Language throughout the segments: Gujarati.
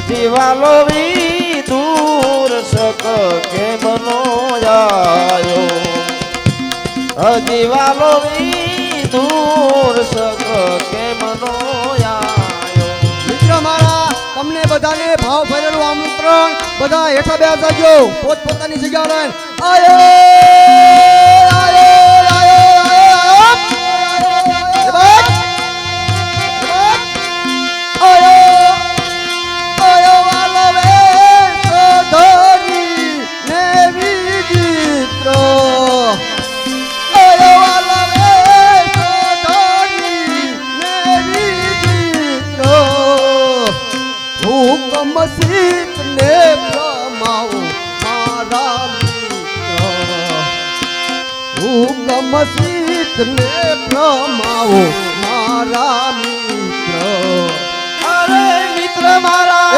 હજી વાલો વી દૂર સક કેમ નો આયો હજી વાલો વી દૂર સક કેમ નો આયો મિત્ર મારા તમને બધાને ભાવ ભરેલું આમંત્રણ બધા હેઠા બેસા જાજો પોતપોતાની જગ્યા લઈને આયો મસીત ને પ્રમાવો મારા મિત્ર મસીત ને પ્રમાવો મારા મિત્ર અરે મિત્ર મારા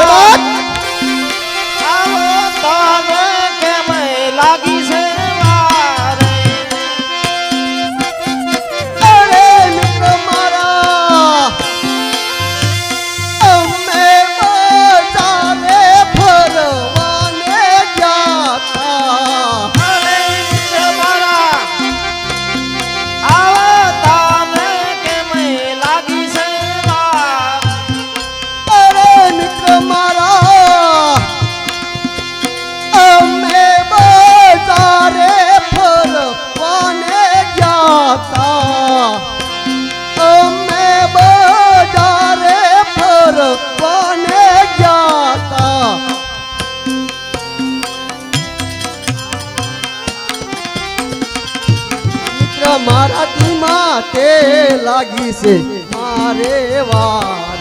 આવો તને કેમ લાગી છે વારે અરે મિત્ર મારા અમે બજારે ફરવાને ગયા તા અરે મિત્ર મારા આવો તને કેમ લાગી છે વારે અરે મિત્ર મારા અમે બજારે ફરવાને ગયા તા અમે બજારે ફરવાને ગયા તા મિત્ર મારા દીમાં તે લાગી છે મારે વાર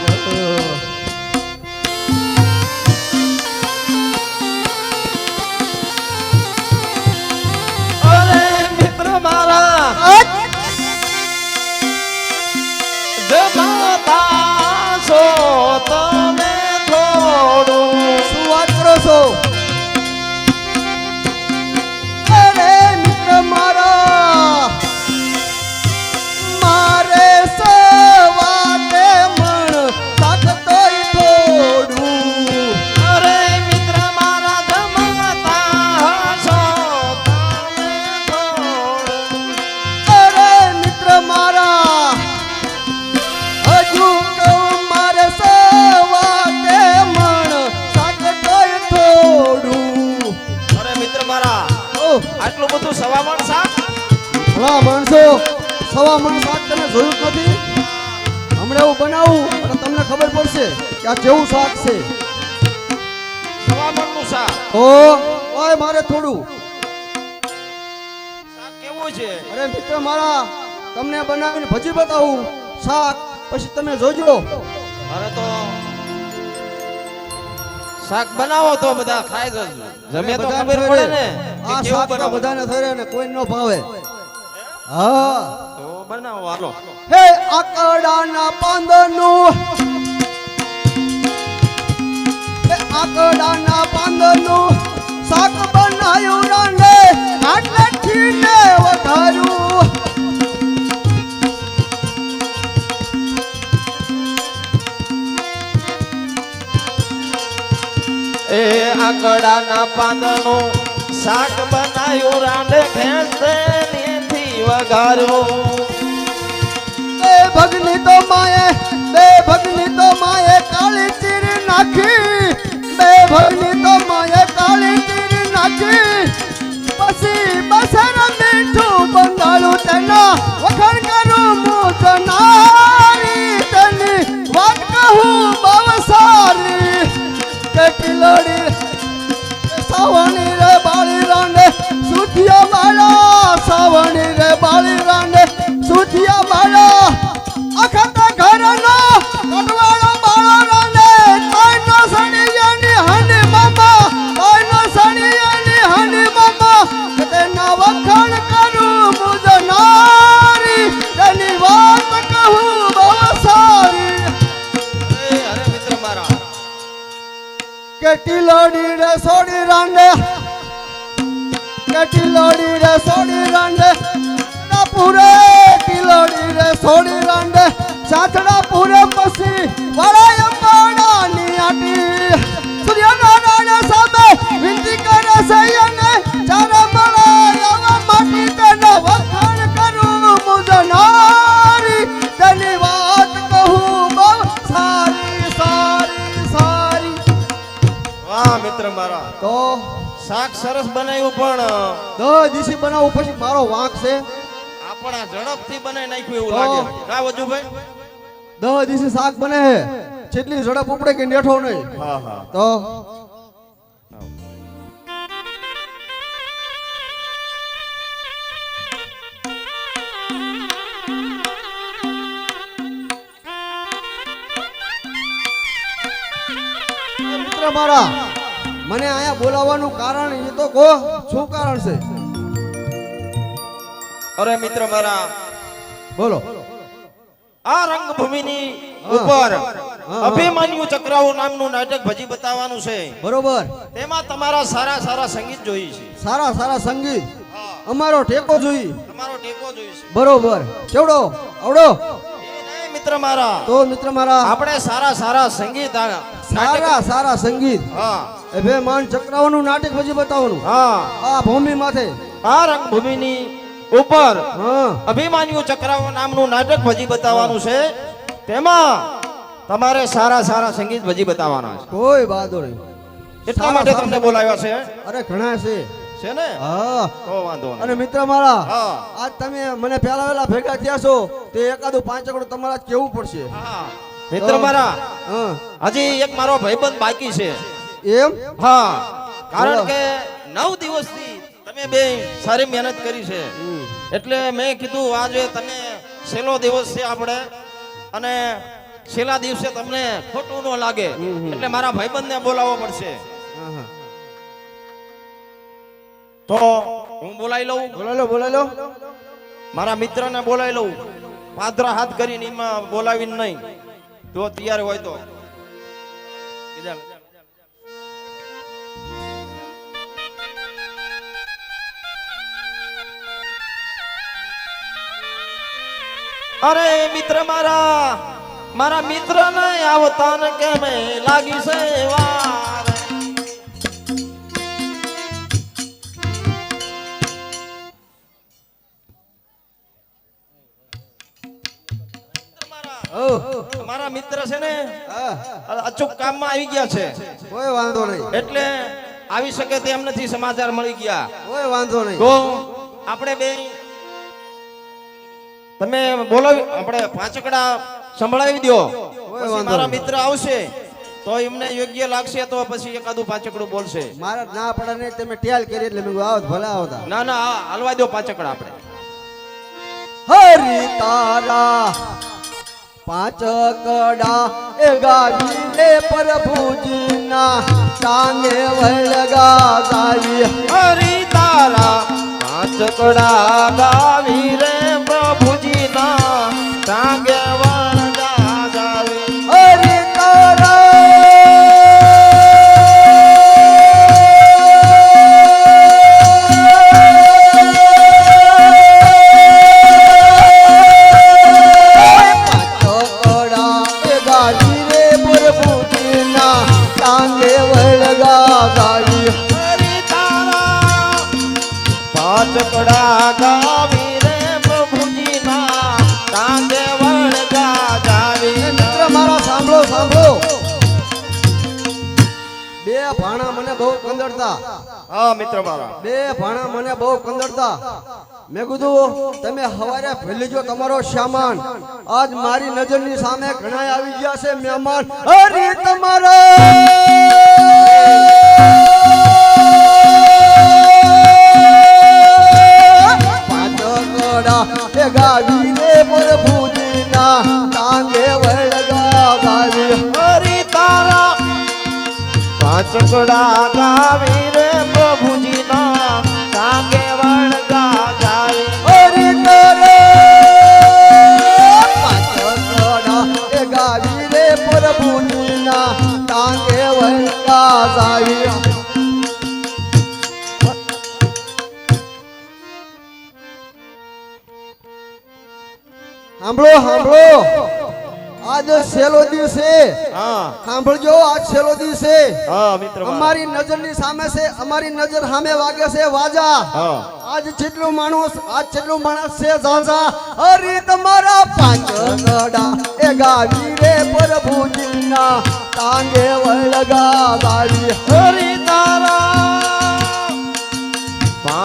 અરે મિત્ર મારા જમાતા છો તમે થોડું શું વાત કરો છો અરે મિત્ર મારા મારે સવારે મણ તાકતોય થોડું અરે મિત્ર મારા જમાતા છો તમે થોડું અરે મિત્ર મારા હજુ કહું મારે સવારે મણ તાકતોય થોડું અરે મિત્ર મારા ઓહ આટલું બધું સવામણ શાક ભલા માણસો સવા મણ શાક તમે જોયું જ નથી હમણાં એવું બનાવું અને તમને ખબર પડશે કે આ કેવું શાક છે સવામણનું શાક ઓય મારે થોડું શાક કેવું છે અરે મિત્ર મારા તમને બનાવીને ભજી બતાવું શાક પછી તમે જોજો અરે તો શાક બનાવો તો બધા ખાઈ જજો જમે તો બધાને ખબર ખબર પડે ને કે આ કેવું શાક તો બનાવવું. બધાને થરે ને કોઈ ન ભાવે હા તો બનાવો હાલો હે આકડાના પાંદનું હે આકડાના પાંદનું શાક બનાયું રાંડે આટલેથી ને વધાર્યું એ આકડાના પાંદનું શાક બનાયું રાંડે ખેંચેથી વઘાર્યું બે ભગની તો માએ કાળી ચીરી નાખી બે ભગની તો માએ કાળી ચીરી નાખી પછી બસર મીઠું બંગાળું તેના વખાણ કરું હું જનારી તેની વાત કહું બહુ સારી કે કિલોડી સાવણી રે બાળી રાંડે સુધિયા બાળા સાવણી રે બાળી રાંડે સુધિયા બાળા અખત ઘરનો કટવાળો બાળો રાંડે તોયનો સણિયાની હની મામા તોયનો સણિયાની હની મામા તેના વખાણ કરું મુજનારી તેની વાત કહું બહુ સારી અરે મિત્ર મારા કેટીલોડી રે સોડી રાંડે કેટીલોડી રે સોડી રાંડે પૂરે કિલોડી રે સોડી રાંડે સાચડા પૂરે પછી વળાય પાડાની આટી સરસ બનાવ્યું પણ 10 દિવસી બનાવું પછી મારો વાંક છે. આપણા ઝડપથી બનાવી નાખ્યું એવું લાગે. કા વજુભાઈ? 10 દિવસી શાક બને છે. જેટલી ઝડપ ઉપડે કે નેઠો નહીં. હા હા. તો મિત્ર મારા મને અહીંયા બોલાવવાનું કારણ એ તો કહો, શું કારણ છે? અરે મિત્ર મારા, બોલો. આ રંગભૂમિની ઉપર અભિમન્યુ ચક્રાઓ નામનું નાટક ભજી બતાવવાનું છે. બરોબર. તેમાં તમારા સારા સારા સંગીત જોઈએ છે. સારા સારા સંગીત અમારો ટેકો જોઈ. તમારો ટેકો જોઈએ છે. બરોબર. કેવડો આવડો? એ નહીં મિત્ર મારા, તો મિત્ર મારા આપણે સારા સારા સંગીત સારા સારા સંગીત હા અભિમાન ચક્રાઓનું નાટક પછી બતાવવાનું. હા આ ભૂમિ માથે આ રંગભૂમિની ઉપર હા અભિમાન્યુ ચક્રાઓ નામનું નાટક ભજી બતાવવાનું છે. તેમાં તમારે સારા સારા સંગીત ભજી બતાવવાના છે. કોઈ વાંધો નહીં. એટલા માટે તમને બોલાવ્યા છે. અરે ઘણા છે. છે ને? હા. તો વાંધો નહીં. અને મિત્ર મારા હા આજ તમે મને પહેલા વેલા ભેગા થયા છો તે એકાદું 5 એકડું તમારા કેવું પડશે. હા મિત્ર મારા, હા હજી એક મારો ભાઈબંધ બાકી છે. એમ? હા, કારણ બોલો. કે 9 દિવસથી તમે બે સારી મહેનત કરી છે. એટલે મેં કીધું આજે તમે છેલ્લો દિવસ છે આપણે, અને છેલ્લા દિવસે તમને ખોટું ન લાગે એટલે મારા ભાઈબંધને બોલાવવો પડશે. હા હા તો હું બોલાવી લઉં, બોલાવી લો. મારા મિત્રને બોલાવી લઉં. પાદરા હાથ કરીને એમાં બોલાવીને નહીં, જો તૈયાર હોય તો. અરે મિત્ર મારા, મારા મિત્ર ને આવતા ને કેમ લાગી છે વાર. મારા મિત્ર છે ને અચૂક કામમાં આવી ગયા છે. કોઈ વાંધો નહીં. એટલે આવી શકે તેમ નથી, સમાચાર મળી ગયા. કોઈ વાંધો નહીં. તો આપણે બે તમે બોલાવી, આપણે પાંચકડા સંભળાવી દો. પછી મારા મિત્ર આવશે તો એમને યોગ્ય લાગશે તો પછી એકાદું પાંચકડું બોલશે. મારા ના પડે નહીં, તમે ટેલ કરી એટલે મેં આવો ભલે આવતા. ના ના, હલવા દો પાંચકડા આપણે. હરી તારા 5 કડા એ ગાવી લે પ્રભુજીના ટાંગે વળગા ગાવી. હરી તારા પાંચકડા ગાવી રે પ્રભુજીના ટાંગે વળગા ગાવી. હરી તારા પાંચકડા ગાવી રે પ્રભુજીના ટાંગે વળગા ગાવી. મિત્ર મારા સાંભળો સાંભળો. બે ભાણા મને બહુ કંદરતા. હા મિત્ર મારા, બે ભાણા મને બહુ કંદરતા. મેં કીધું તમે હવારે ભૂલી જો તમારો સામાન. આજ મારી નજરની સામે ઘણા આવી ગયા છે મહેમાન. અરે તમારા ગાવી રે પ્રભુજીના ટાંગે વળગા ગાવી. હરી તારા પાંચકડા ગાવી રે પ્રભુજીના ટાંગે વળગા ગાવી. હરી તારે 5 કડા એ ગાવી રે પ્રભુજીના ટાંગે વળગા ગાવી. સાંભળો સાંભળો. આજ છેલ્લો દિવસ છે. હા સાંભળજો, આજ છેલ્લો દિવસ છે. હા મિત્ર મારા, અમારી નજરની સામે છે, અમારી નજર સામે વાગે છે વાજા. હા આજ જેટલું માણસ છે ઝાઝા. અરે તમારા 5 કડા એ ગાવી રે પ્રભુજીના ટાંગે વળગા ગાવી. હરી તારા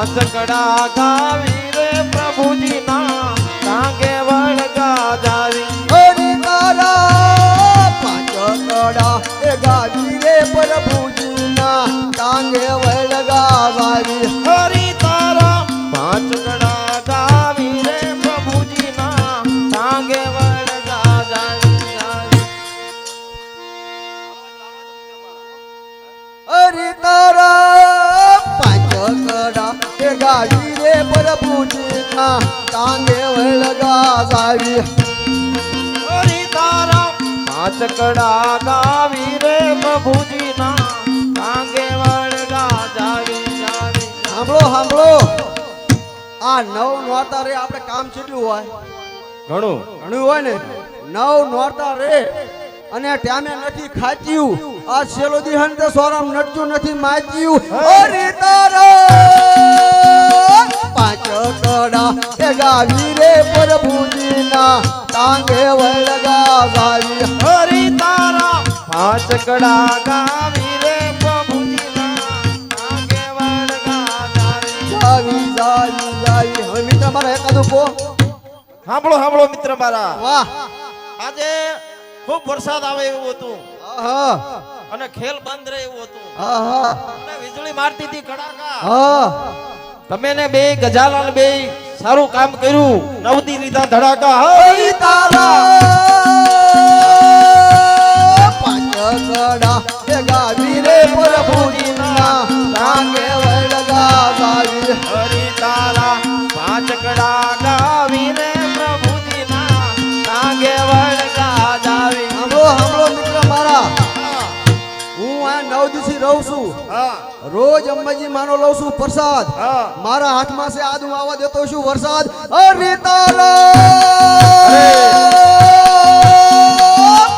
પાંચ કડા ગાવી રે પ્રભુજી ના ટાંગે વળગા જાવી હરી તારા પાંચ કડા એ ગાવી રે પ્રભુજીના ટાંગે વળગા જાવી હરી તારા પાંચ કડા ગાવી રે પ્રભુજી ના ટાંગે વળગા જાવી હરી તારા પાંચ કડા એ ગાવી રે પ્રભુજીના ટાંગે વળગા જાવી હરી તારા પાંચ કડા ગાવી રે પ્રભુજી ના ટાંગે વળગા જાવી જાવી સાંભળો સાંભળો આ નવ નોરતા રે આપણે કામ કેટલું હોય ઘણું ઘણું હોય ને નવ નોરતા રે અને ટામે નથી ખાચ્યું આ છેલ્લો દિહન તો સોરામ નટતું નથી માચ્યું અરે તારા પાંચ કડા એ ગાવી રે પ્રભુજીના ટાંગે વળગા જાવી હરી તારા પાંચ કડા ગાવી રે પ્રભુજી ના ટાંગે વળગા જાવી જાવી જાવી જાવી હવે મિત્ર મારા એકાદું કો સાંભળો સાંભળો મિત્ર મારા વાહ આજે ખૂબ વરસાદ આવે એવું હતું આહા અને ખેલ બંધ રહે એવું હતું આહા અને વીજળી મારતી હતી કડાકા હા તમે ને બે ગજાલાલ બે સારું કામ કર્યું નવદી લીધા ધડાકા હરી તારા પાંચ કડા એ ગાવી રે પ્રભુજીના ટાંગે વળગા જાવી હરી તારા પાંચ કડા ગાવી રે પ્રભુજી ના ટાંગે વળગા જાવી સાંભળો સાંભળો મિત્ર મારા હું આ 9 દિવસથી રહું છું હા રોજ અંબાજી માનો લઉં છું પ્રસાદ હા મારા હાથમાં છે આજ હું આવવા દેતો છું વરસાદ હરી તારા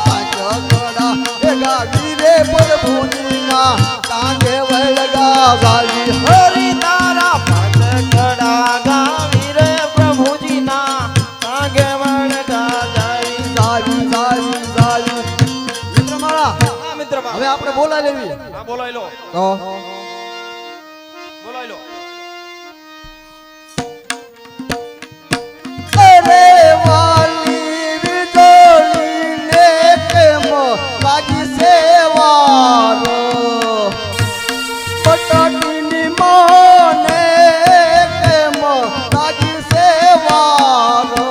પાંચ કડા એ ગાવી રે પ્રભુજીના ટાંગે વળગા જાવી હરી તારા પાંચ કડા ગાવી રે પ્રભુજી ના ટાંગે વળગા જાવી જાવી જાવી જાવી મિત્ર મારા હા મિત્ર હવે મારા આપણે બોલાવી લેવી હા બોલાઈ લો તો બોલાઈ લો અરે વાલી વિજોલીને કેમ લાગી સેવારો પટાટીની માને કેમ લાગી સેવારો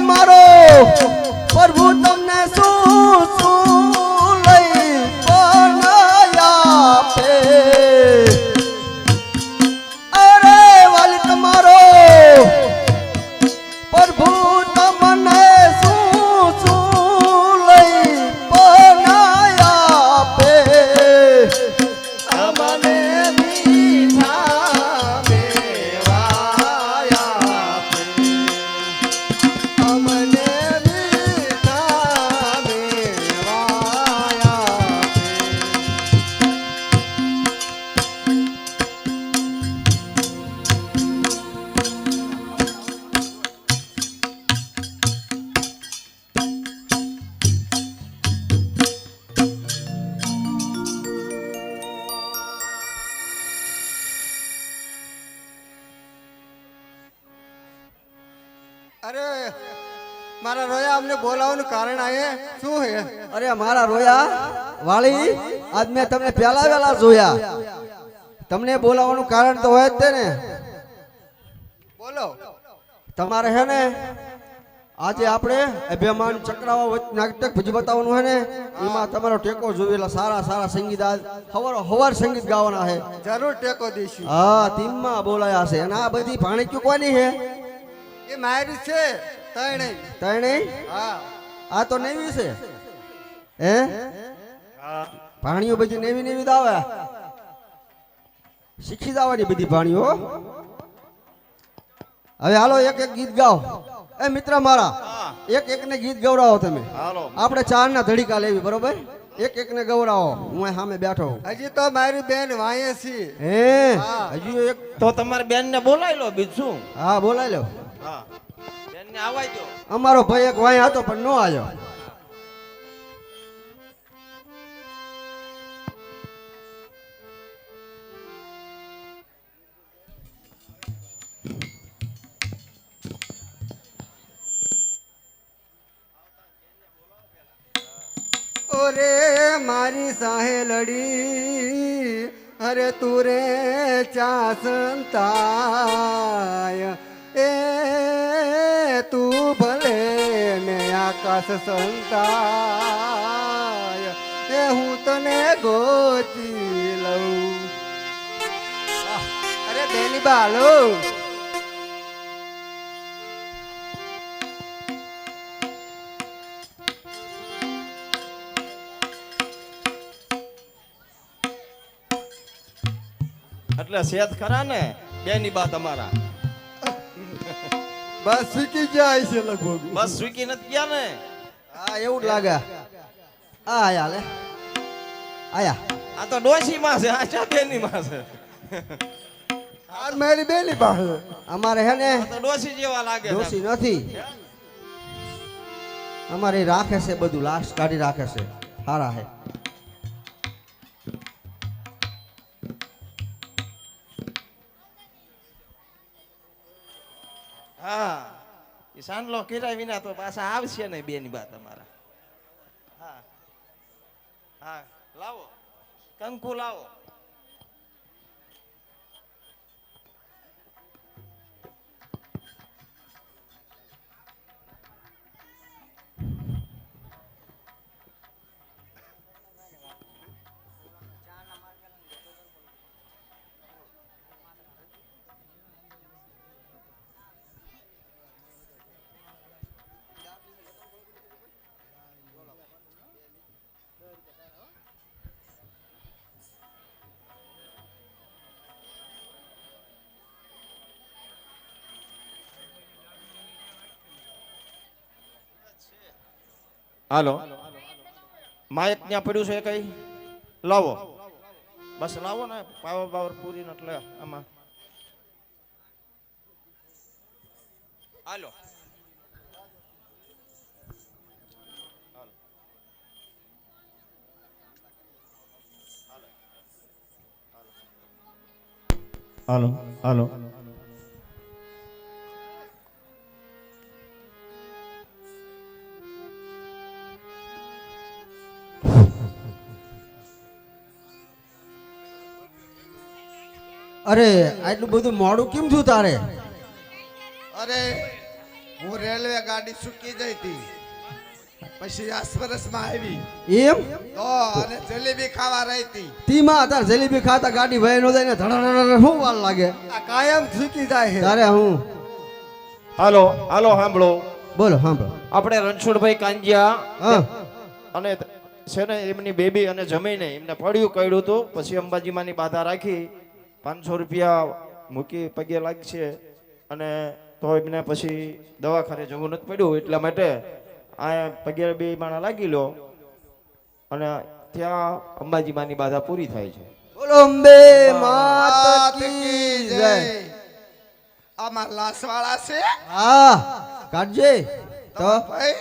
તમારો પ્રભુ તમને શું શું લઈ પણ આપે અરે વાલી તમારો પ્રભુ તમને શું શું લઈ પણ આપે અમને મીઠા મેવાયા આપે અમને મીઠા મેવાયા અરે મારા રોયા અમને બોલાવવાનું કારણ આ શું હે? અરે મારા રોયા વાળી આજ મેં તમને પહેલા વેલા જોયા તમને બોલાવવાનું કારણ તો હોય જ તે ને બોલો. તમારે હે ને આજે આપણે અભિમાન ચક્રાવા નાટક ભજી બતાવવાનું હે ને એમાં તમારો ટેકો જોયેલા સારા સારા સંગીત આજ હવાર સંગીત ગાવાના હે જરૂર ટેકો દઈશું. હા ટીમમાં બોલાયા છે અને આ બધી ભાણકી કોની હે? એ મારી છે તણે. તણે હા આ તો નેવી છે હે ભાણીઓ બધી નેવી નેવી જ આવે શીખી જવાની બધી ભાણીઓ. હવે હાલો એક એક ગીત ગાઓ. એ મિત્ર મારા હા એક એક ને ગીત ગવડાવો તમે. હાલો આપણે ચાર ના ધડીકા લેવી બરોબર એક એક ને ગવડાવો. હું અહીં સામે બેઠો હું. હજી તો મારી બેન વાંયે છે. હે હા. હજી એક તો તમારી બેન ને બોલાવી લો બીજું શું. હા બોલાઈ લો. હા બેન ને આવાય દો. અમારો ભાઈ એક વાય હતો પણ નો આવ્યો. ઓરે મારી સાહે લડી અરે તું રે ચા સંતાય એ તું ભલે ને આકાશ સંતાય એ હું તને ગોતી લઉં. અરે બેની બાલો એટલે સેત ખરા ને બેની બા તમારા બસ શીખી જાય છે લગભગ. બસ સ્વીકી નથી ગયા ને. હા એવું જ લાગે. આ આયા લે આયા. આ તો ડોશી માં છે આ ચા બેની માં છે. આ મારી બેની પાસે અમારે હે ને આ તો ડોશી જેવા લાગે છે. દોષી નથી અમારે રાખે છે બધું લાસ્ટ કાઢી રાખે છે સારા હે. હા એ સાંડલો કર્યા વિના તો પાછા આવશે ને બેની બા તમારા. હા હા લાવો કંકુ લાવો. હાલો માયક ત્યાં પડ્યું છે કઈ લાવો બસ લાવો ને પાવર પૂરી ને એટલે આમાં હાલો હાલો હાલો અરે આટલું બધું મોડું કેમ થયું તારે? અરે હું રેલવે ગાડી ચૂકી જઈ હતી પછી આસપરસમાં આવી એમ તો અને જલેબી ખાવા રહી હતી તીમાં તાર જલેબી ખાતા ગાડી વહી નો જાય ને ધડાધડ શું વાર લાગે આ કાયમ ચૂકી જાય છે તારે હું હાલો હાલો સાંભળો બોલો સાંભળો આપણે રણછોડભાઈ કાંજિયા હા અને છે ને એમની બેબી અને જમીને એમને પડ્યું કર્યું હતું પછી અંબાજીમાંની બાધા રાખી 500 રૂપિયા મૂકી પગે લાગશે અને તો એમને પછી દવાખાને જવું નથી પડ્યું એટલા માટે આ પગે બે માણા લાગી લો અને ત્યાં અંબાજીમાંની બાધા પૂરી થાય છે. બોલો અંબે માત કી જય. આમાં લાસવાળા છે હા કાઢજે તો ભાઈ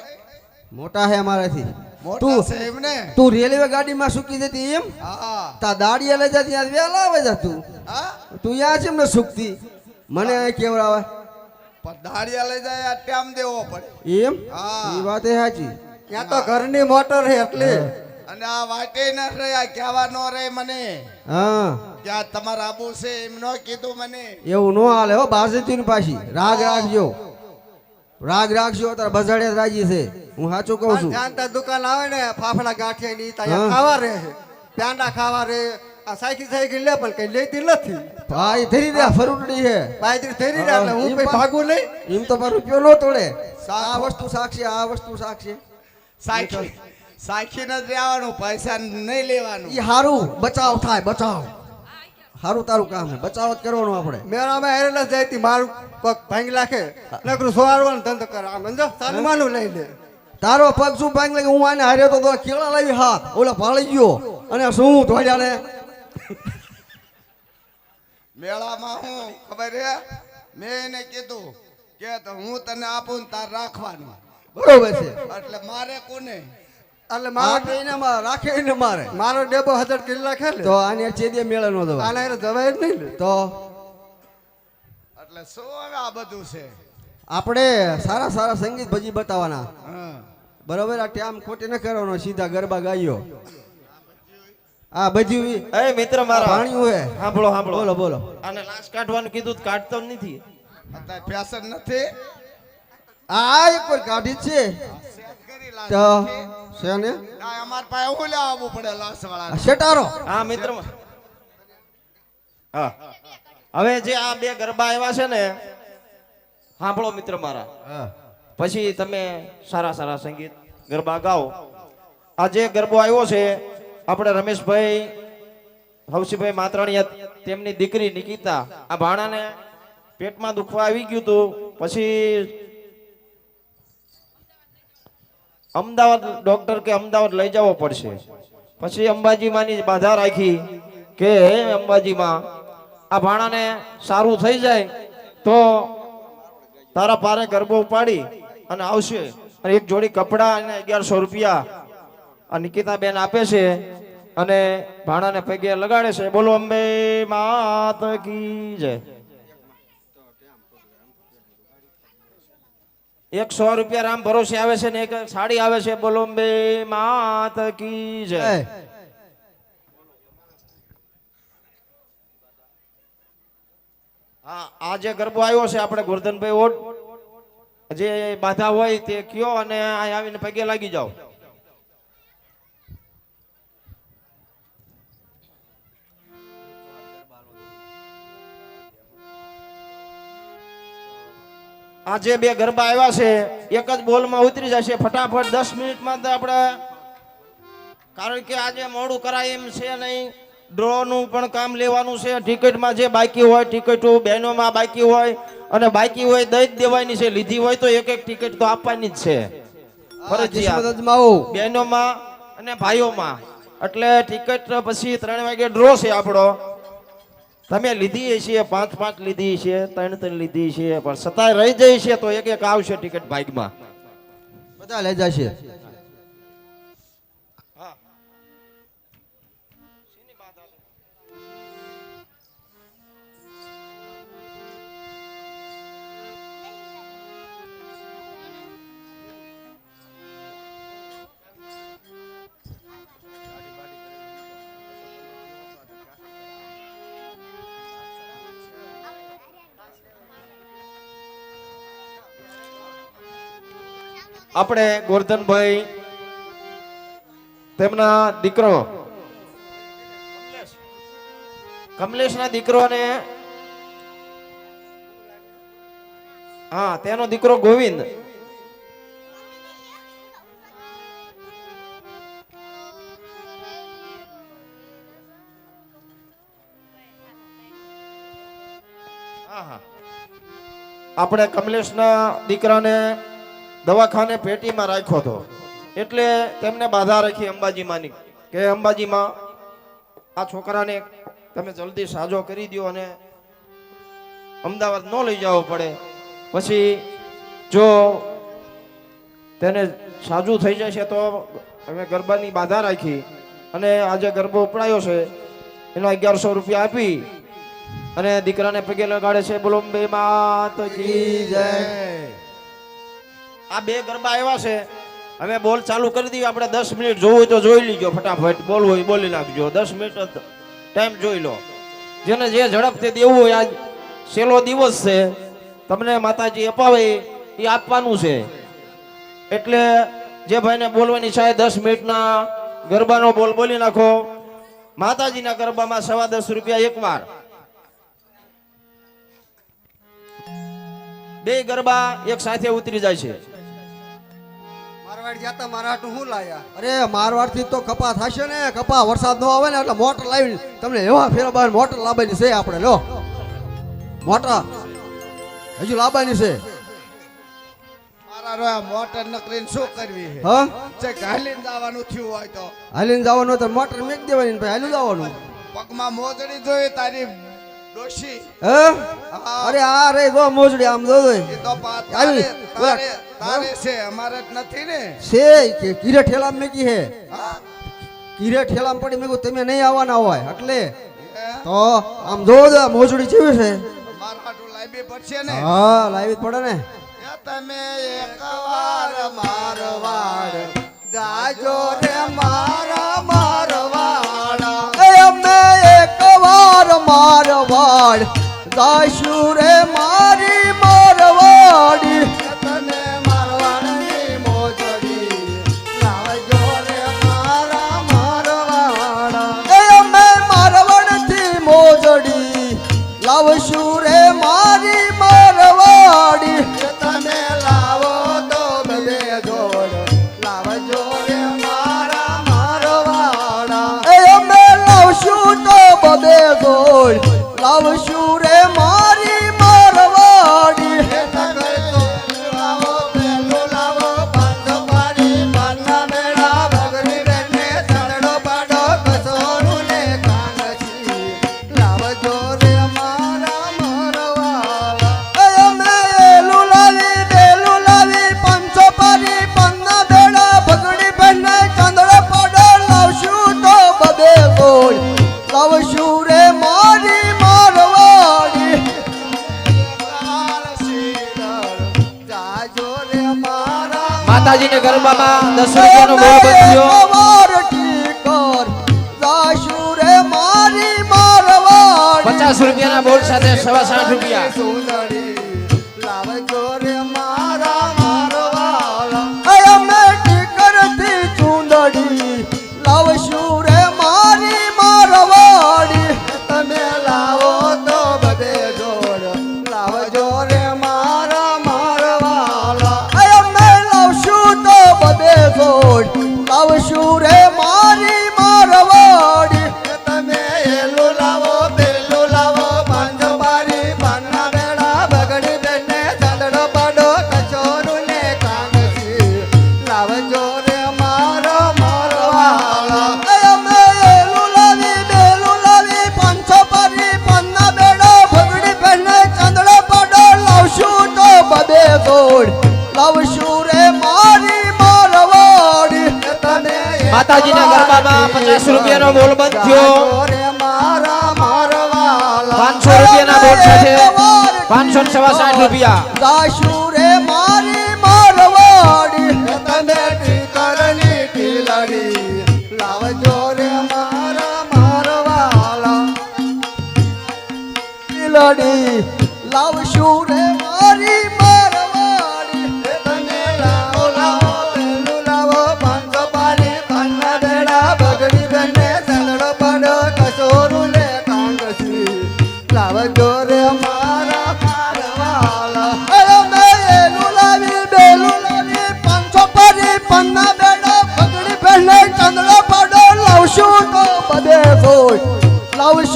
મોટા હે અમારાથી મોટા તું છે એમને તું રેલવે ગાડીમાં સુકી જતી એમ હા તા દાડિયા લઈ જતી ત્યાં વેલા આવે જા તું હા તું યા છે ને સુકતી મને અહીં કેવડાવે પણ દાડિયા લઈ જાય આ ટાઈમ દેવો પડે એમ હા. એ વાત એ સાચી ત્યાં તો ઘરની મોટર છે એટલે અને આ વાટે ન રહ્યા કહેવા નો રે મને હા ત્યાં તમારા આબુ છે એમ નો કીધું મને એવું નો હાલે હો બાજુથી પાછી રાગ રાખજો તાર બજાડે રાજી છે હું સાચું કહું છું જાણતા દુકાન આવે ને ફાફડા ગાંઠિયા ની ત્યાં હા. ખાવા રહે છે પ્યાંડા ખાવા રહે આ સાયકલ લે પણ કઈ લેતી નથી ભાઈ ધરી દે ફરૂટડી છે બાયરી થઈ રહી એટલે હું કઈ ભાગું નહીં એમ તો મારું રૂપિયો નો તોડે આ વસ્તુ સાક્ષી આ વસ્તુ સાક્ષી સાખી નથી રહેવાનું પૈસા નહીં લેવાનું ઈ હારું બચાવ થાય બચાવ હારું તારું કામ છે બચાવ જ કરવાનો આપણે મેળામાં હેરેલા જઈતી મારું પગ ભાંગી નાખે નકરું સોવારવાનો ધંધો કરે આમ સમજો સન્માનું લઈ લે તારો પગ શું ભાંગ લાગે હું આને હાર્યો તો કેળા લાવી હાથ ઓલા ભાળી ગયો અને શું ધોડ્યા ને મેળામાં હું ખબર હે મેં એને કીધું કે તો હું તને આપું ને તાર રાખવાનું બરોબર છે એટલે મારે કોને એટલે રાખે ને મારે મારો ડેબો 1000 કિલો રાખે તો આને ચેદે મેળે નો દવા આને જવાય જ નહીં લે તો એટલે શું હવે આ બધું છે આપણે સારા સારા સંગીત ભજી બતાવવાના હા બરોબર આ ટાઈમ ખોટી ન કરવાનો સીધા ગરબા ગાયો આ બધી એ મિત્ર મારા પાણી હે સાંભળો સાંભળો બોલો બોલો આને લાશ કાઢવાનું કીધું તો કાઢતો જ નથી. અત્યારે ફેશન નથી આ એક વાર કાઢી જ છે કરી લાગે તો છે ને આ અમાર પાસે હું લેવા આવવું પડે લાસ વાળા આ શેટારો હા મિત્ર હા હવે જે આ બે ગરબા આવ્યા છે ને સાંભળો મિત્ર મારા પછી તમે સારા સારા સંગીત ગરબા ગાઓ. આ જે ગરબો આવ્યો છે આપણે રમેશભાઈ હવસીભાઈ માતરાણીયા તેમની દીકરી નિકિતા આ ભાણાને પેટમાં દુખવા આવી ગયું હતું પછી અમદાવાદ ડોક્ટર કે અમદાવાદ લઈ જવો પડશે પછી અંબાજીમાંની બાધા રાખી કે હે અંબાજીમાં આ ભાણાને સારું થઈ જાય તો તારા પારે ગરબો ઉપાડી અને આવશે અને એક જોડી કપડા અને 1100 રૂપિયા આ નિકિતા બેન આપે છે અને ભાણાને પગે લગાડે છે. બોલો અંબે માત કી જય. 100 રૂપિયા રામ ભરોસે આવે છે ને એક સાડી આવે છે. બોલો અંબે માત કી જય. હા આ જે ગરબો આવ્યો છે આપણે ગોરધનભાઈ ઓટ જે બાધા હોય તે કયો અને અહીં આવીને પગે લાગી જાઓ. આ જે બે ગરબા આવ્યા છે એક જ બોલમાં ઉતરી જશે ફટાફટ 10 મિનિટમાં તો આપણે, કારણ કે આજે મોડું કરાય એમ છે નહીં. ડ્રોનું પણ કામ લેવાનું છે. ટિકિટમાં જે બાકી હોય ટિકિટો બહેનોમાં બાકી હોય અને બાકી હોય દઈ જ દેવાની છે. લીધી હોય તો એક એક ટિકિટ તો આપવાની જ છે ફરજિયાત બહેનોમાં અને ભાઈઓમાં. એટલે ટિકિટ પછી 3 વાગે ડ્રો છે આપણો. તમે લીધી છે 5 લીધી છે 3 લીધી છે પણ છતાંય રહી જાય છે તો એક એક આવશે ટિકિટ ભાગમાં બધા લઈ જશે. આપણે ગોરધનભાઈ તેમના દીકરો કમલેશના દીકરોને હા તેનો દીકરો ગોવિંદ આપણે કમલેશના દીકરાને દવાખાને પેટીમાં રાખ્યો હતો એટલે તેમને બાધા રાખી અંબાજીમાંની કે અંબાજીમાં આ છોકરાને તમે જલ્દી સાજો કરી દો અને અમદાવાદ ન લઈ જવો પડે. પછી જો તેને સાજું થઈ જશે તો અમે ગરબાની બાધા રાખી અને આજે ગરબો ઉપડાયો છે એનો 1100 રૂપિયા આપી અને દીકરાને પગે લગાડે છે. બોલો અંબે માત કી જય. આ બે ગરબા આવ્યા છે. હવે બોલ ચાલુ કરી દઈએ. આપણે 10 મિનિટ જોવું હોય તો જોઈ લીજો, ફટાફટ બોલવું હોય બોલી નાખજો. 10 મિનિટ ટાઈમ જોઈ લો. જેને જે ઝડપથી દેવું હોય, આજ છેલ્લો દિવસ છે, તમને માતાજી અપાવે એ આપવાનું છે. એટલે જે ભાઈને બોલવાની છે 10 મિનિટના ગરબાનો બોલ બોલી નાખો. માતાજીના ગરબામાં 10.25 રૂપિયા એકવાર. બે ગરબા એક સાથે ઉતરી જાય છે. મારવાડ જાતા મારા હાટું હું લાયા? અરે મારવાડ થી તો કપા થશે ને. કપા વરસાદ નો આવે ને એટલે મોટર લાવી તમને એવા ફેરબાર મોટર લાવવાની છે. આપણે લો મોટર હજુ લાવવાની છે. મારા રોયા મોટર નકરીને શું કરવી છે? હા જે હાલીને જવાનું થયું હોય તો હાલીને જવાનું તો મોટર મેક દેવાની ને પછી હાલ્યું જવાનું. પગમાં મોજડી જોઈ તારી ડોશી. હે અરે આ રે જો મોજડી આમ જો એ તો તારે તારે છે, અમારે જ નથી ને. છે કે કીરે ઠેલામ મેકી હે. હા કીરે ઠેલામ પડી મેં તમે નહીં આવવાના હોય એટલે હે? તો આમ જો મોજડી જેવી છે. મારા હાટું લાવી પડશે ને. હા લાવી જ પડે ને. એ તમે એકવાર મારવાડ જાજો રે મારા મારવાડા. એ અમે એકવાર મારવાડ જાશું રે મારી મારવાડી. તમે મારવાડની મોજડી લાવજો રે મારા મારવાડા. એ અમે મારવાડથી મોજડી લાવશું રે મારી મારવાડી. તમે લાવો તો બે જોડ લાવજો રે મારા મારવાડા. એ અમે લાવશું તો બબે ગોળ લાવશું રે મારી મારવાડી. એ તગર તો લાવો પેલો લાવો પાંચ પાડી પાના મેળા ભગરી બેને ચડડો પાડો કસોરું ને કાંગસી લાવજો રે મારા મારવાડા. એ અમે એલું લાવી બેલું લાવી પાંચસો પાડી પન્ના બેડા ભગડી બેને ચાંદડો પાડો લાવશું તો બબે ગોળ લાવશું રે મારી મારવાડી. જાજો રે મારા માતાજીને ગરબામાં 10 રૂપિયાનો બોલ બંધ્યો. એકવાર ટીકર જાશું રે મારી મારવાડી. 50 રૂપિયાના બોલ સાથે 60 રૂપિયા. સુંદરી લાવજો રે મારા મારવાડા. અમે ટીકરથી ચૂંદડી લાવશું રે મારી મારવાડી. તમે લાવો તો બધે જોડ લાવજો રે મારા મારવાડા. અમે લાવશું તો બધે ગોળ લાવશું રે મારી મારવાડી. તમે એલું લાવો પેલું લાવો પાંચ બારી પાના બેડા બગડી બેને ચાંદડો પાડો કચોરું ને કાંગસી લાવજો રે મારો મારવાડા. અમે એલું લાવી બેલું લાવી પાંચસો પારી પન્ના બેડો ભગડી પહેને ચાંદડો પાડો લાવશું તો બધે ગોળ લાવશું રે મારી મારવાડી. તમે માતાજીના ગરબામાં 50 રૂપિયાનો બોલ બંધ્યો. લાવજો રે મારા મારવાડા. 500 રૂપિયાના બોલ સાથે 560 રૂપિયા. જાશું રે મારી મારવાડી. તમે ટીકરની ટીલડી લાવજો રે મારા મારવાડા. લડી લાવશું રે મારી મારવાડી. તમે લાવો લાવો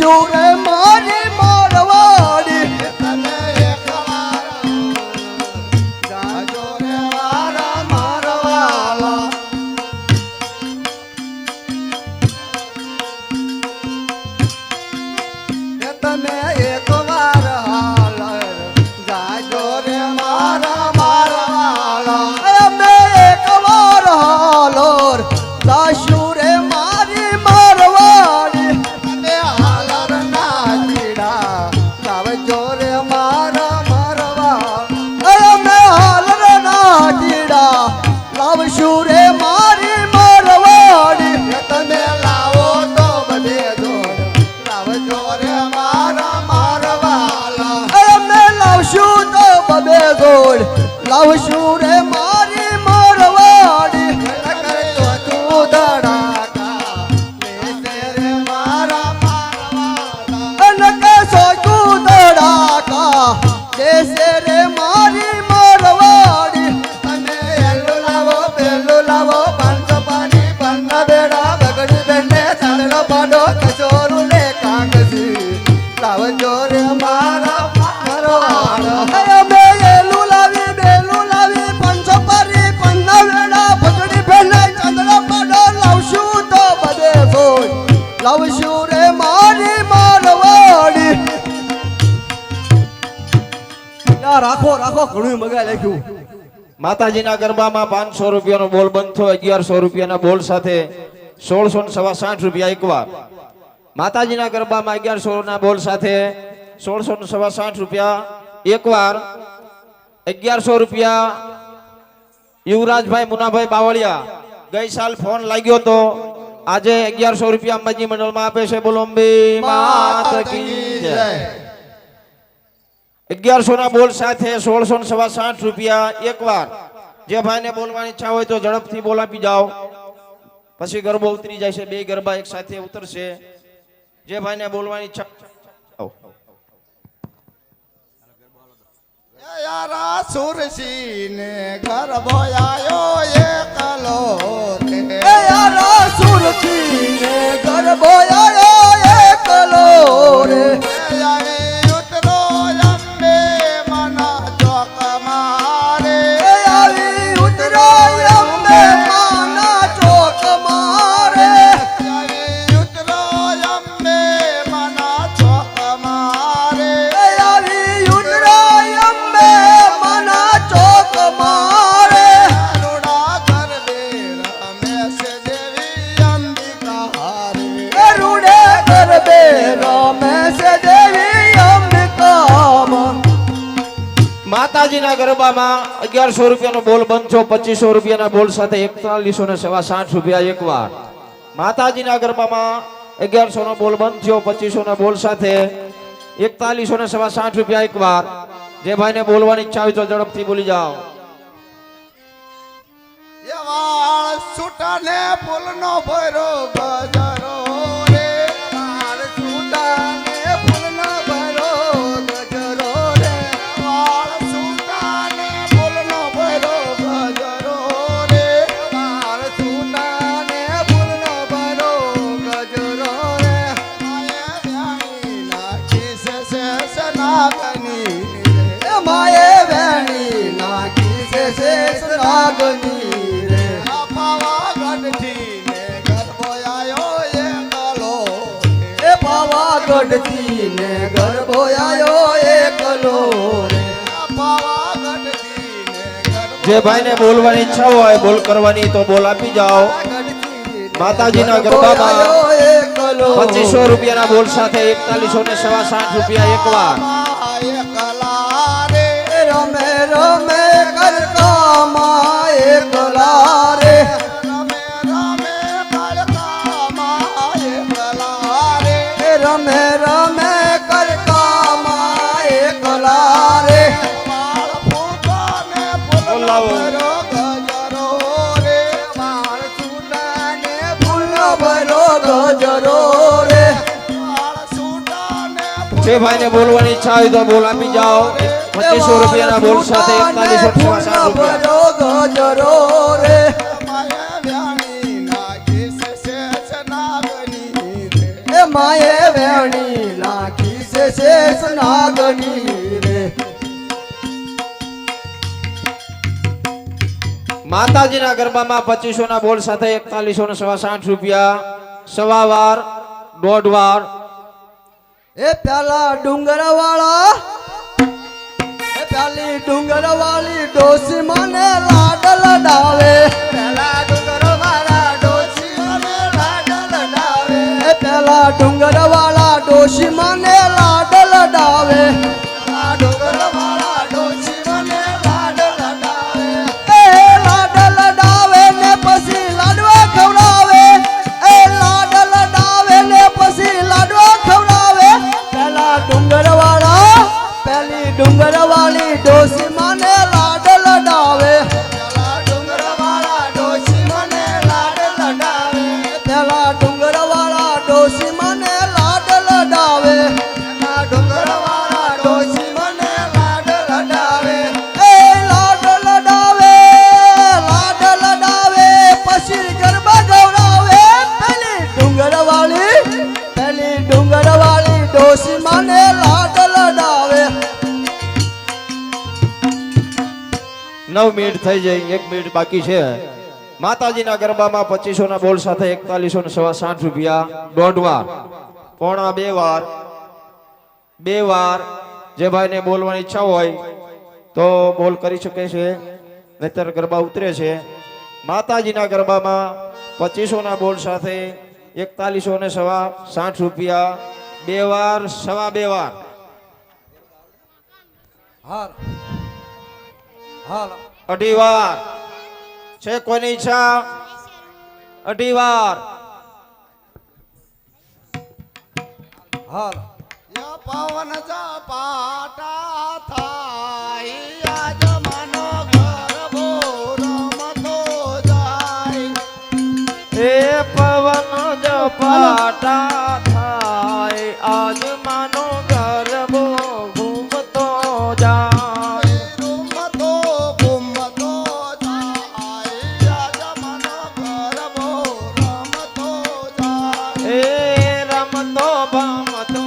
છું રે મારી મારવાડી તમે એકવાર જાજો રે મારા મારવાલા તમે એકવાર હાલર જાજો રે મારા મારવાલા અમે એકવાર હાલોર જાશું રે મારી મારવાડી તમે હાલર ના ચીડા લાવજો રે મારા મારવાલા અમે હાલર ના ટીડા લાવશું રે મારી મારવાડી તમે લાવો તો બધે જોડ લાવજો રે મારા મારવાલા અમે લાવશું તો બબે ગોળ લાવશું રે મારી મારવાડી કરતો તું ધડાકા લેશે રે મારા મારવાલા અને કેસો તું ધડાકા દેશે રે મારી મારવાડી તમે એલું લાવો પેલું લાવો પાંચસો પાણી પન્ના બેડા બગડી બેને ચાંદલો પાડો કચોરું લે કાંગસી લાવજો રે મારા મારવાલા અમે એલું લાવી બેલું લાવી પંચો પારી પન્ના વેડા ભગડી ભેલે ચંદ્ર પાડો લાવશું તો બધે ગોળ લાવશું રે મારી મારવાડી રાખો રાખો ઘણું મગા લખ્યું માતાજીના ગરબામાં 500 રૂપિયાનો બોલ બંધ થયો 1100 રૂપિયાના બોલ સાથે 1660 રૂપિયા એકવાર માતાજીના ગરબામાં 1100 ના બોલ સાથે 1660 રૂપિયા એકવાર 1100 રૂપિયા યુવરાજભાઈ મુનાભાઈ બાવળિયા ગઈ સાલ ફોન લાગ્યો તો આજે 1100 રૂપિયા અંબાજી મંડળમાં આપે છે બોલો અંબે માત કી જય 1100 ના બોલ સાથે 1660 રૂપિયા એકવાર જે ભાઈને બોલવાની ઈચ્છા હોય તો ઝડપથી બોલ આપી જાઓ પછી ગરબો ઉતરી જાય છે બે ગરબા એક સાથે ઉતરશે જે ભાઈને બોલવાની ઈચ્છા યારા સુરસી ને ઘર બોયાયો એકલો એ યારા સુરતી ને ગરબો આયો એકલો રે ઉતરો અંબે મના ચોક મારે એ આવી ઉતરાય અંબે માના ચોક મારે ઉતરો અંબે મના ચોક મારે એ આવી ઉતરાય અંબે માના ચોક મારે રૂડા ઘર બે રમેશ દેવી અંબિકા હારે એ રૂડે ગરબે રમેશ દેવી અંબિકા માતાજીના ગરબામાં 1100 રૂપિયાનો બોલ બંધ થયો 2500 રૂપિયાના બોલ સાથે 4160 રૂપિયા એકવાર માતાજીના ગરબામાં 1100 નો બોલ બંધ થયો 2500 ના બોલ સાથે 4160 રૂપિયા એકવાર જે ભાઈને બોલવાની ઈચ્છા હોય તો ઝડપથી બોલી જાઓ એ વાળ છૂટાને ફૂલનો ભરો ગજરો રે વાળ છૂટાને ફૂલનો ભરો ગજરો રે વાળ છૂટાને ફૂલનો ભરો ગજરો રે વાળ છૂટાને ફૂલનો ભરો ગજરો રે માયા વ્યાણી નાખી છે સનાગની રે માએ વેણી નાખી છે શેષ નાગની રે પાવાગઢથી ને ગરબો આયો એકલો એ પાવાગઢથી ને ગરબો આયો એકલો રે પાવાગઢથી ને ગરબો જે ભાઈને બોલવાની ઈચ્છા હોય બોલ કરવાની તો બોલ આપી જાઓ માતાજીના ગરબામાં આયો એકલો 2500 રૂપિયાના બોલ સાથે 4160 રૂપિયા એકવાર એકલા રે રમે રમે કરકામાં એકલા રે રમે રમે કળકામાં એકલા રે રમે રમે કરકામાં એકલા રે વાળ ફૂટાને ફૂલનો બોલાવો. ભરો ગજરો રે માળ છૂટાને ફૂલનો ભરો ગજરો રે વાળ છૂટાને જે ભાઈને બોલવાની ઈચ્છા હોય તો બોલ આપી જાઓ 2500 રૂપિયાના બોલ સાથે 4160 રૂપિયા ગજરો રે માયા વ્યાણી નાખી છે નાગની રે એ માએ વેણી શેષ નાગની રે. માતાજીના ગરબામાં 2500 ના બોલ સાથે 4160 રૂપિયા, સવા વાર, દોઢ વાર. એ પેલા ડુંગર વાળા, એ પેલી ડુંગર વાળી ડોસી મને લાડ લડાવે. પેલા ડુંગર વાળા ડોશી મને લાડ લડાવે. એ પેલા ડુંગર વાળા ડોસી મને લાડ લડાવે. પેલા ડુંગર વાળા ડોશી મને લાડ લડાવે. એ લાડ લડાવે ને પછી લાડવા ખવડાવે. એ લાડ લડાવે ને પછી લાડવા ખવડાવે. પેલા ડુંગર વાળા, પેલી ડુંગર વાળી ડોસી મને લાડ લડાવે. પેલા ડુંગર વાળા ડોશી મને લાડ લડાવે. પેલા ડુંગર વાળા ડોસી મને લાડ લડાવે. પેલા ડુંગર વાળા ડોશી મને લાડ લડાવે. એ લાડ લડાવે, લાડ લડાવે પછી ગરબા ગવડાવે. પેલી ડુંગર વાળી ડોસી મને લાડ લડાવે. 9 મિનિટ થઈ જાય, 1 મિનિટ બાકી છે. માતાજીના ગરબામાં 2500 ના બોલ સાથે 4160 રૂપિયા, દોઢ વાર, પોણા 2 વાર, 2 વાર. જે ભાઈને બોલવાની ઈચ્છા હોય તો બોલ કરી શકે છે, નહીતર ગરબા ઉતરે છે. માતાજીના ગરબામાં 2500 ના બોલ સાથે 4160 રૂપિયા, 2 વાર, સવા 2 વાર. હાલ હાલ અઢી વાર છે કોઈની ઈચ્છા? અઢી વાર. હાલ યા પવન ઝપાટા થાય, આજ મનો ગરબો રમતો જાય. એ પવન ઝપાટા થાય, આજ માનો ગરબો ઘૂમતો જાય. રમતો ઘૂમતો જાય, આજ મનો ગરબો રમતો જાય. એ રમતો ભમતો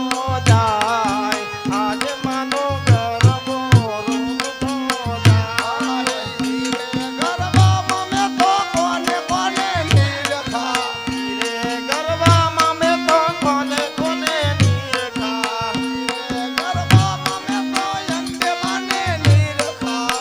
જાય, આજ માનો ગરબો રમતો જાય. ગરબામાં મેં તો કોને કોને નિરખા. રે ગરબામાં મેં તો કોને કોને નિરખા. ગરબામાં મેં તો અંબે માને નિરખા.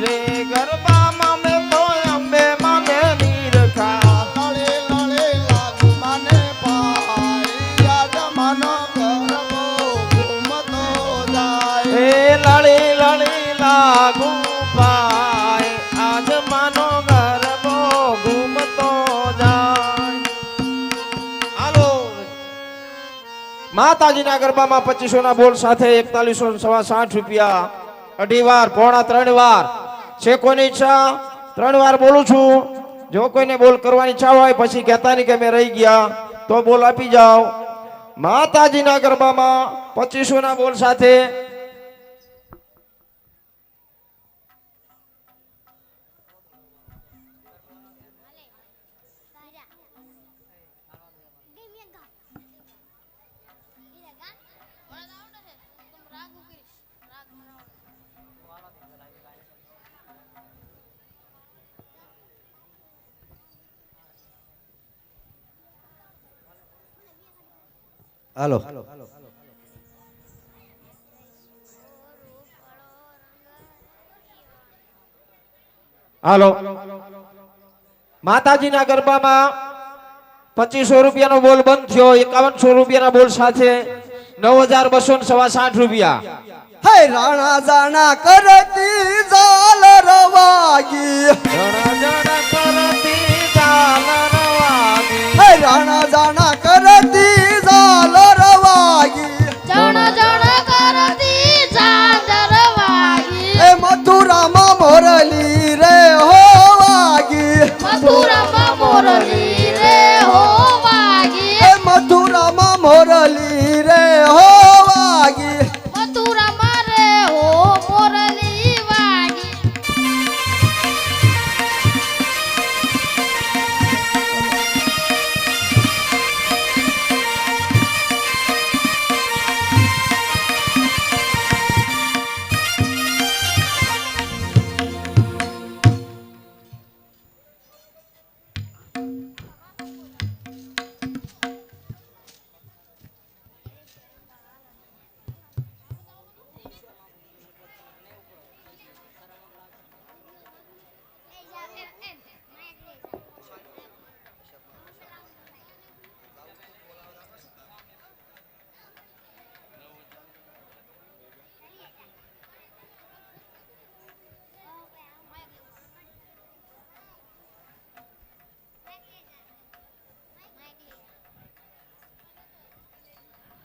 રે ગરબામાં મેં તો અંબે માને નિરખા. લળે લળે લાગુ મને પાય, આજ મનો ગરબો ઘૂમતો જાય. એ લળી લળી લાગુ પાય, આજ માનો ગરબો ઘૂમતો જાય. હાલો. માતાજીના ગરબામાં 2500 ના બોલ સાથે 4160 રૂપિયા, અઢી વાર, પોણા 3 વાર. છે કોઈની ઈચ્છા? 3 વાર બોલું છું. જો કોઈને બોલ કરવાની ઈચ્છા હોય પછી કહેતા નહીં કે મેં રહી ગયા, તો બોલ આપી જાઓ. માતાજીના ગરબામાં 2500 ના બોલ સાથે હાલો હાલો. માતાજીના ગરબામાં 2500 રૂપિયાનો બોલ બંધ થયો. 5100 રૂપિયાના બોલ સાથે 9260 રૂપિયા. હે રાણા જાણા કરતી જાલ રવાગી. જણા જણા કરતી ઝાલર વાગી. હે રાણા જાણા કરતી જાલ રવાગી. જણ જણ કરતી ઝાંઝર વાગી. એ મથુરામાં મોરલી રે હો વાગી. મથુરામાં મોરલી રે હો વાગી. એ મથુરામાં મોરલી રે હો વાગી. મથુરામાં રે હો મોરલી વાગી.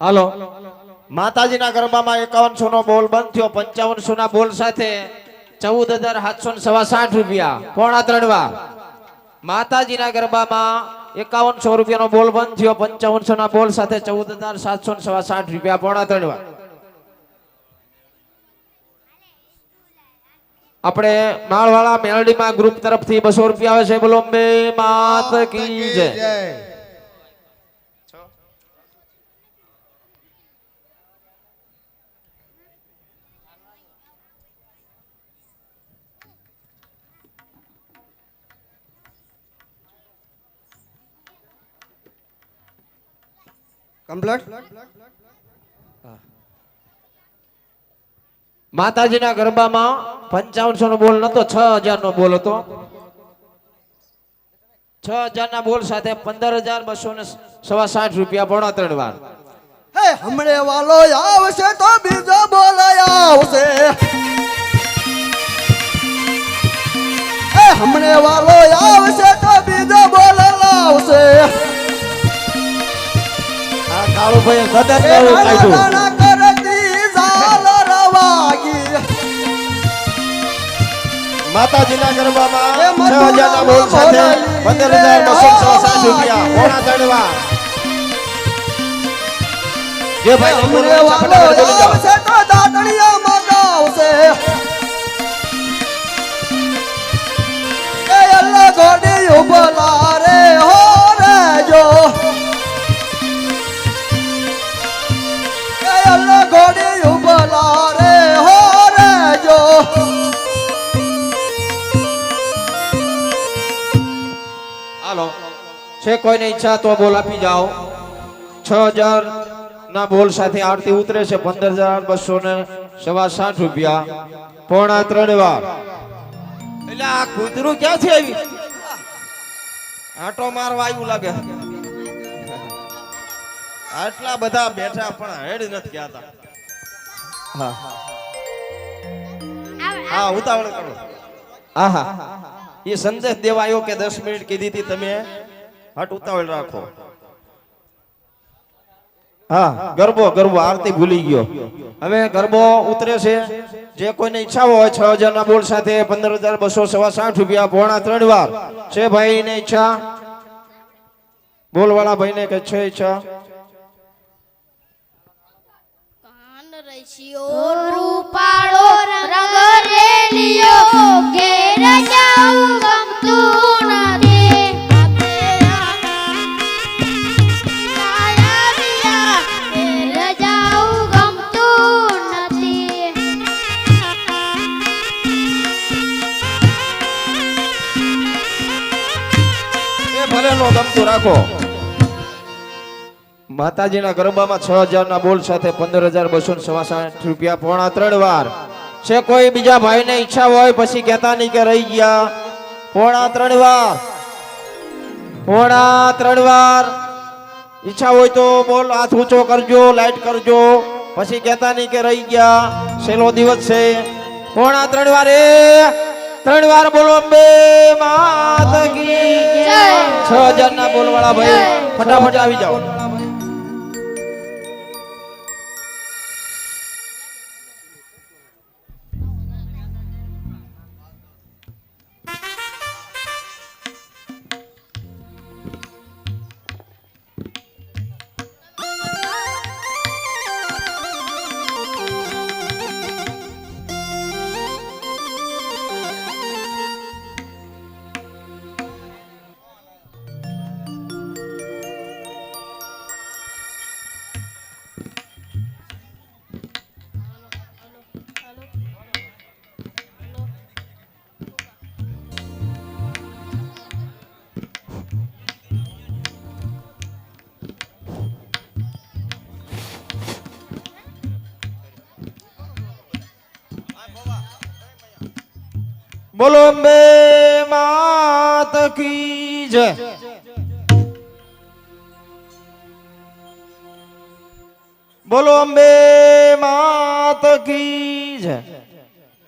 હાલો માતાજીના ગરબામાં 5100 નો બોલ બંધ થયો 5500 ના બોલ સાથે 14760 રૂપિયા પોણા 3 વાર માતાજીના ગરબામાં 5100 રૂપિયાનો બોલ બંધ થયો 5500 ના બોલ સાથે 14760 રૂપિયા પોણા 3 વાર આપણે માળવાળા મેલડીમાં ગ્રુપ તરફથી 200 રૂપિયા આવે છે બોલો અંબે માત કી જય કમ્પ્લીટ માતાજીના ગરબામાં 5500 નો બોલ નતો 6000 નો બોલ હતો 6000 ના બોલ સાથે 15260 રૂપિયા પોણા 3 વાર હે હમણે વાલો આવશે તો બીજો બોલ આવશે હે હમણે વાલો આવશે તો બીજો બોલ લાવશે આ કાળુભાઈ સતત હે નવું કાઢ્યું નાના કરતી ઝાલર વાગી માતાજીના ગરબામાં એ 6000 ના બોલ સાથે 15260 રૂપિયા પોણા 3 વાર જે ભાઈ હમણે વાલો આવશે તો દાદણીયા મગાવશે એ અલ્લા ગોડી ઉભલા રે હો રે જો એ અલ્લા ગોડી ઉભલા રે હો રે જો હાલો છે કોઈને ઈચ્છા તો બોલ આપી જાઓ 6000 ના બોલ સાથે આરતી ઉતરે છે 15260 રૂપિયા પોણા 3 વાર એટલે આ કૂતરું ક્યાંથી આવી આટો મારવા આવ્યું લાગે આટલા બધા બેઠા પણ હેડ નથી ગયા હા હા ઉતાવળ કરો આહા એ સંદેશ દેવા આવ્યો કે 10 મિનિટ કીધી હતી તમે હટ ઉતાવળ રાખો હા ગરબો ગરબો આરતી ભૂલી ગયો હવે ગરબો ઉતરે છે જે કોઈને ઈચ્છા હોય 6000 ના બોલ સાથે 15260 રૂપિયા પોણા 3 વાર છે ભાઈ ને ઈચ્છા બોલ વાળા ભાઈને કે છે ઈચ્છા કાન રશિયો રૂપાળો રંગ રેલિયો ઘેર જાઉં ગમતું નથી આયા વિયા ઘેર જાઉં ગમતું નથી એ ભલે નો ગમતું રાખો માતાજીના ગરબામાં 6000 ના બોલ સાથે 15260 રૂપિયા પોણા 3 વાર છે કોઈ બીજા ભાઈને ઈચ્છા હોય પછી કહેતા નહીં કે રહી ગયા પોણા 3 વાર પોણા 3 વાર ઈચ્છા હોય તો બોલ હાથ ઊંચો કરજો લાઈટ કરજો પછી કહેતા નહીં કે રહી ગયા છેલ્લો દિવસ છે પોણા 3 વાર એ 3 વાર બોલો અંબે માત કી જય 6000 ના બોલ વાળા ભાઈ ફટાફટ આવી જાઓ બોલો અંબે માત કી જય બોલો અંબે માત કી જય